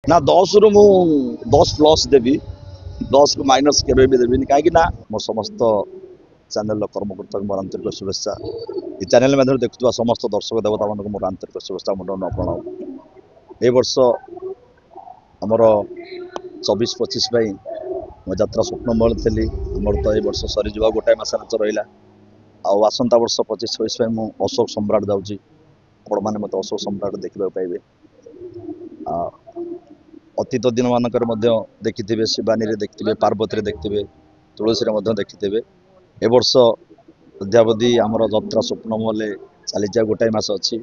ना 10 रु मु 10 प्लस देवी 10 को माइनस केबे भी देवी कहीं ना मोर समस्त चैनल कर्मकर्ता मोर आंतरिक शुभेच्छा ये चैनल माध्यम देखुवा समस्त दर्शक देवता मान मोर आंतरिक शुभेच्छा मुंडन प्रणाम ए वर्ष आमर 24-25 मो यात्रा स्वप्नमल थी आमर तो ये वर्ष सरी जा गोटाए मास नाच रहा आसंता वर्ष 25-26 मु अशोक सम्राट जाऊँगी आपण मैंने मत अशोक सम्राट देखा पाइबे अतीत दिन मानक देखिथे शिवानी देखिथे पार्वती देखिथे तुलसी देखिथे ए वर्ष अद्यावधि आमर यात्रा स्वप्नमल चली गोटाए मास अच्छी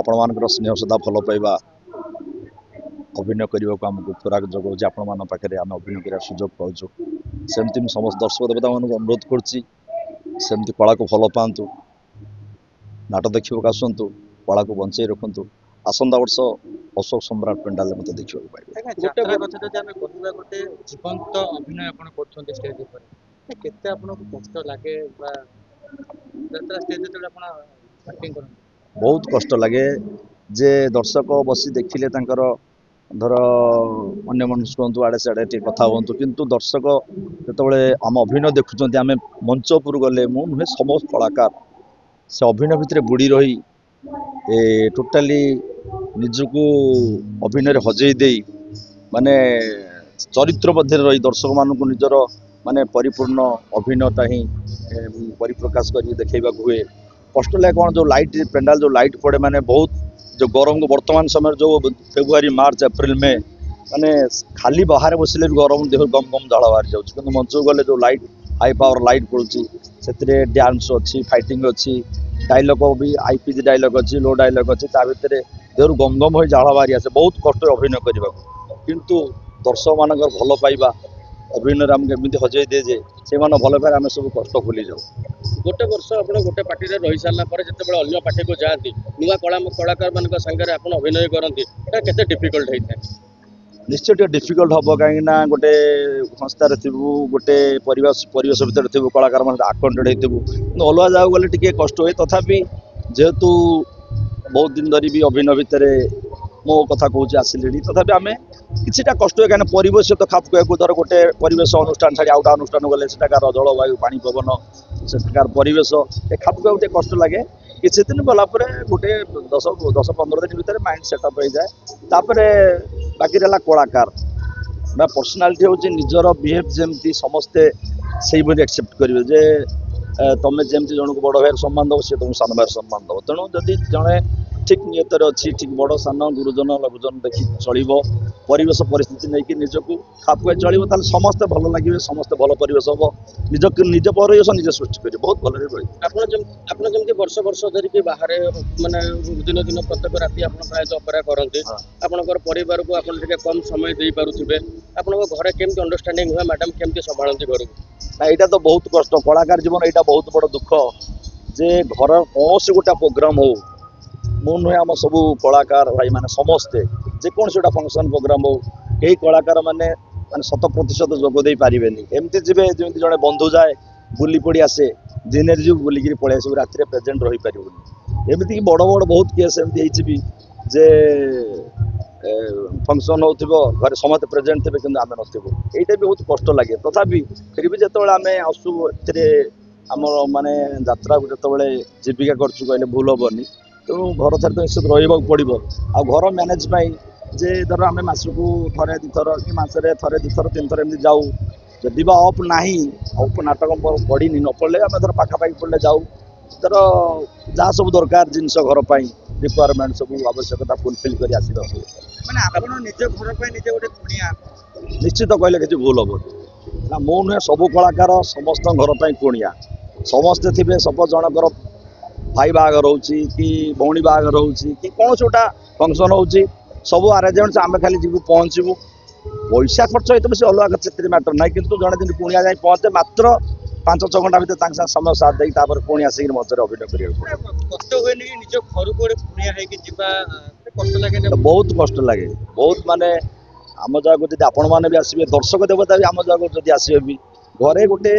आपण मान स्नेह सदा भल पाइबा अभिनय करने को आमको खुराक जगह आपण मान पाखे आम अभिनय कर सुजोग पाचु सेमती समस्त दर्शक देवता मानक अनुरोध करमती कला को भल पातु नाटक देखा आसतु कला को बंचाई रखु आसंता वर्ष अशोक सम्राट पेंडाल मत देखा गोटे जीवंत अभिनय आपण करछन्ते स्टेज ऊपर केते आपन को कष्ट लागे बा यात्रा स्टेज ते आपण एक्टिंग करन बहुत कष्ट लगे जे दर्शक बसी देखिले तांकर धर अन्य मनुष्य कहतु आड़े साड़े टे कथा हूँ किंतु दर्शक जो आम अभिनय देखुं आम मंच उपर गले मु नुहे समस्त कलाकार से अभिनय भितर बुड़ी रही टोटाली निजको अभिनय हजई दे माने चरित्र मध्य रही दर्शक मानक निजर माने परिपूर्ण अभिनयटा ही परिप्रकाश कर देखा हुए कष्ट लगे कौन जो लाइट पेंडाल जो लाइट पड़े माने बहुत जो गरम को वर्तमान समय जो फेब्रुआरी मार्च एप्रिल में माने खाली बाहर बसले भी गरम देह गम गम झाड़ बाहरी जाऊँ कि मंच गले जो लाइट हाई पावर लाइट पड़ुची से डांस अच्छी फाइटिंग अच्छी डायलॉग भी आईपीजी डायलॉग अच्छी लो डायलॉग अच्छी ता भर देहर गम गम हो झाड़ बाहरी आसे बहुत कष्ट अभिनय करने किंतु दर्शक मान भल पाइबा अभिनय आम केमी हजई दे जे से भल पाए आम सब कष्ट भूली जाऊ गोटे वर्ष आप गोटे पार्टी रही सारा जिते अन्य पार्टी को जाती नुआ कलाकार मान सागर आप अभिनय करती केते डिफिकल्ट होता है निश्चय डिफिकल्ट हम कहीं गोटे संस्थार थू गोटे परिवेश भितर थी कलाकार मान आकंटेड होती अलग जगह गले टी कष्ट हुए तथापि जेहेतु बहुत दिन धरी भी अभिनय भितर मो कथा कौच आसिले तथापि आम किटा कष्ट हुए कहीं परिवेश तो खाप खुआ धर गोटे परिवेश अनुष्ठान छाड़ी आउटा अनुष्ठान गले सेठाकार जलवायु पानी पवन सेठाकार परिवेश खाप खुआ गोटे कष्ट लगे किसी दिन गलापर गोटे 10-15 दिन भर माइंड सेटअप हो जाए बाकी रहा कलाकार मैं पर्सनालीटी हूँ निजर बिहेव जमती समस्ते से एक्सेप्ट करेंगे जे तुम जमी जन को बड़ भाई सम्मान दब सी तुमको सान भाई सम्मान दब तेणु जदि जड़े ठीक नियतर अच्छी ठीक बड़ सान गुरुजन लघुजन देखी चलो परिवेश परिस्थिति नहीं कि निजक खाप खुआ चलो समस्ते भल लगे समस्ते भल परिवेश हम निज परिवेश निजे सृष्टि करेंगे बहुत भल जमी वर्ष वर्ष धरिकी बाहर माने दिन दिन प्रत्येक राति आप प्रायतः अपेरा करते आपंकर परिवार को आप कम समय दे पारे आप घरे केमती अंडरस्टांडिंग हुए मैडम केमती संभालती घर को ना यहाँ तो बहुत कष्ट कलाकार जीवन यहाँ बहुत बड़ दुख जे घर कौन गोटे प्रोग्राम हो मु नुहे आम सब कलाकार भाई माने समस्ते जेकोसी गोटा फंक्शन प्रोग्राम हो कई कलाकार माने 100% जोगदे पारे एमती जी जमी जड़े बंधु जाए बुली पड़ी आसे दिन जी बुलिक पलि आस राति प्रेजेंट रही पारे एमती बड़ बड़ बहुत केस एमती भी जे फंक्शन हो घर समस्त प्रेजेंट थे कि आम नथबू यहाँ भी बहुत कष्ट लगे तथापि फिर भी जो आम आसू आम माने यात्रा को जो जीविका कर भूल हेनी तेणु घर छाड़ तो निश्चित रहा पड़ो आ घर मैनेज जे धर आम मसकू थे दिथर कि मसरे थे दिथर 3 थर एमती जाऊ जदि बा अफ ना अफ नाटक पड़ी न पड़े आम धर पाखापाखि पड़े जाऊ तर जहाँ सब दरकार जिनस घर पर रिक्वायरमेंट सब आवश्यकता फुलफिल कर निश्चित कहले कि भूल हम ना मु नुहे सब कलाकार समस्त घर पर कुणिया समस्ते थे सब जनकर भाई बाहागर हो कि भौणी बाहागर हो कि कौन गोटा फंक्शन हो सब आरेंजमेंट आम खाली जी पहुँचू पैसा खर्च होते बस अलग से मैटर ना कि जड़े दिन कुणिया जाए पहुँचे मात्र 5-6 घंटा भर समय साथ देकर पुणी आसिक मंचर अभिनय कर बहुत कष्ट लगे बहुत माने आम जगह जब आपण मैंने भी आसवे दर्शक देवता भी आम जगह जब आसवे भी घरे गोटे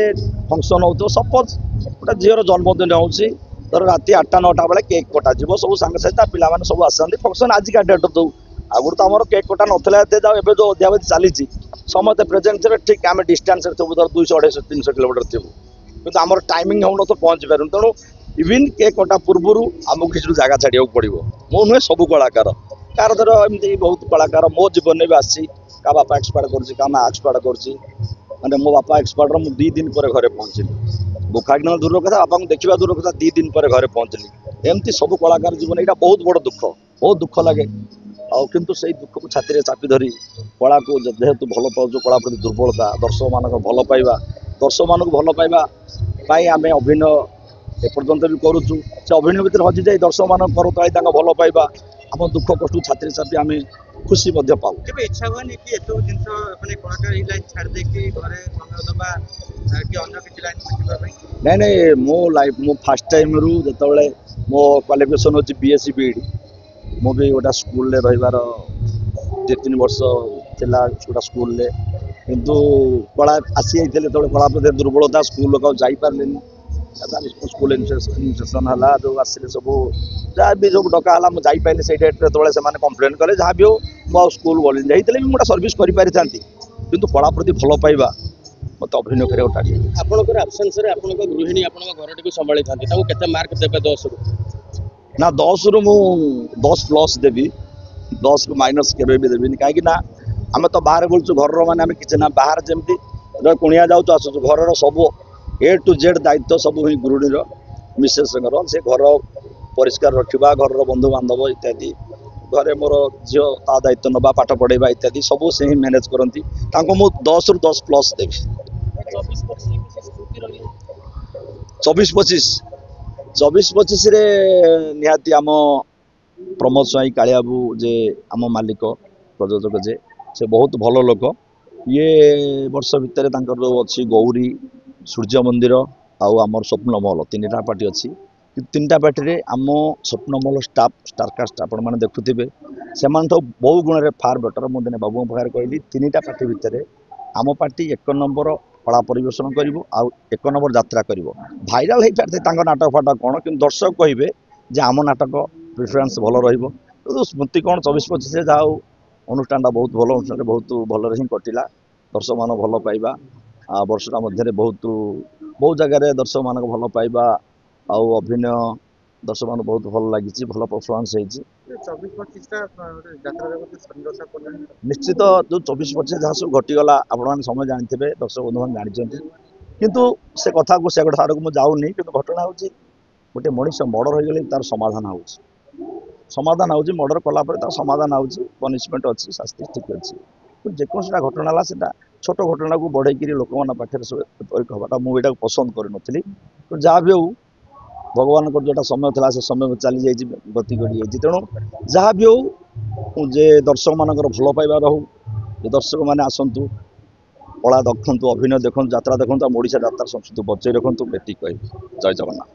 फंक्शन हो सपोज गोटे झीर जन्मदिन हो तर राति 8-9 बेले केक कटा सब सांगे पाने सब आसती फंक्शन आजिका डेट दो आगुरी तो आमर केक कटा नाला एत जाओ एवं जो अध्यावधि चली समस्त प्रेजेन्स ठीक आम डिस्टेंस थी धर 200-250-300 किलोमीटर थी कि आम टाइमिंग हो तो पहुँची पार तेणु इवन केक कटा पूर्व आमको किसी जगह छाड़ा पड़ो मो नुहे सब कलाकार कार धर एमती बहुत कलाकार मो जीवन भी आसी क्या बापा एक्सपायर कर एक्सपायर कर मो बापा एक्सपायर मुझे 2 दिन पर घरे पहुँचली बुखाग्न दूर कथा बापा को देखा दूर कथा 2 दिन पर घरे पहुँचली एमती सब कलाकार जीवन यहाँ बहुत बड़ दुख लगे किंतु से दुख को छाती चापी धरी कला को जेहेतु भल पाचु कला प्रति दुर्बलता दर्शक मान भल पाइबा दर्शक मान भल पाइबा आम अभिनय एपर्यंत भी करुचु से अभिनय भितर हजि जाए दर्शक मान कर भल पाइबा आम दुख कष्ट छाती चापी आम खुशी पाऊ केबे इच्छा हुआनी कि एतो जिंस माने कलाकार ई लाइन छाड़ दे कि घरे समय दबा कि अन्य किछि लाइन बुझिबा पई नहीं नहीं मो लाइफ मो फास्ट टाइम रु जतबेले मो क्वालिफिकेशन होची बीएससी बीडी मो भी गोटा स्कूल रे रहिबार 2-3 वर्ष थिला गोटा स्कूल रे किंतु कला आसी जाइले तबे कला प्रति दुर्बलता स्कूल लोक जाई पारलेनी स्कूल इन्फेक्शन है जो आसिले सब जहाँ भी जो डका है मुझे जापारे से डेट्रे से कंप्लेन कले जहाँ भी हो मुझे स्कूल गली जाते भी गोटे सर्विस कर किंतु कला प्रति भल पाइबा मत अभिनय कर आपनकर एब्सेंस रे आपनकर गृहिणी आपनकर घर टिक संभाली थांती ताको केते मार्क देबे 10 रु ना 10 रु मु 10 प्लस देवी 10 को माइनस केबे भी देबी कहीं ना आम तो बाहर बोलचु घर माने आम किसी ना बाहर जमती कुणिया जाऊँ आसुचु घर सब A to Z दायित्व सब ही गृहिणी मिसेस से घर परिष्कार रखा घर बंधु बांधव इत्यादि घरे मोर झील ता दायित्व नवा पाठ पढ़ेबा इत्यादि सब से ही मैनेज करती 10 रु 10 प्लस देवी 24-25 रे निहाती आम प्रमोद स्वाई कालियाबू जे आम मालिक प्रयोजक जे से बहुत भल लोक ये वर्ष भितर जो अच्छी गौरी सूर्य मंदिर आमर स्वप्नमहल 3टा पार्टी अच्छी 3टा पार्टी रे आम स्वप्नमहल स्टाफ स्टारकास्ट आपण मैंने देखुवे से बहु गुण में फार बेटर मुझे बाबू पाखे कहली 3टा पार्टी भितर आम पार्टी 1 नंबर कला परिवेशन कर 1 नंबर यात्रा कर भाइराल हो पारे नाटक फाटक कौन कि दर्शक कहे जे आम नाटक प्रिफरेन्स भल रो स्मृति कौन 24-25 जहाँ अनुष्ठान बहुत भल अनुष्ठान बहुत भल ही कटिला दर्शक मान भल पाइबा वर्षटा मध्य बहुत जगह दर्शक मान भल पाइबा आउ अभिनय दर्शक मान बहुत भल लगी भल परफॉर्मेंस निश्चित जो 24-25 जहाँ सब घटीगला आपण समय जानते दर्शक बंधु मैंने जानते किंतु से कथा को से सार को जाऊनी कि घटना हूँ गोटे मनीष मर्डर हो गले तार समाधान हो मर्डर कलापर तार समाधान हो पनिशमेंट अच्छी शास्ति ठीक अच्छी जेकोसी घटना से छोट घटना को बढ़े लोक मान पाखे हवाटा मुझे पसंद कर जहाँ भी हो भगवान को जोटा समय था से समय चली जाइए गति कर तेणु जहाँ भी हो जे दर्शक मानकर भल पाइबा रहू जे दर्शक मैंने आसतु कला देखु अभिनय देखु यात्रा देखु ओडिशा यात्रा संस्कृति बचाई रखु बेटी कह जय जगन्नाथ।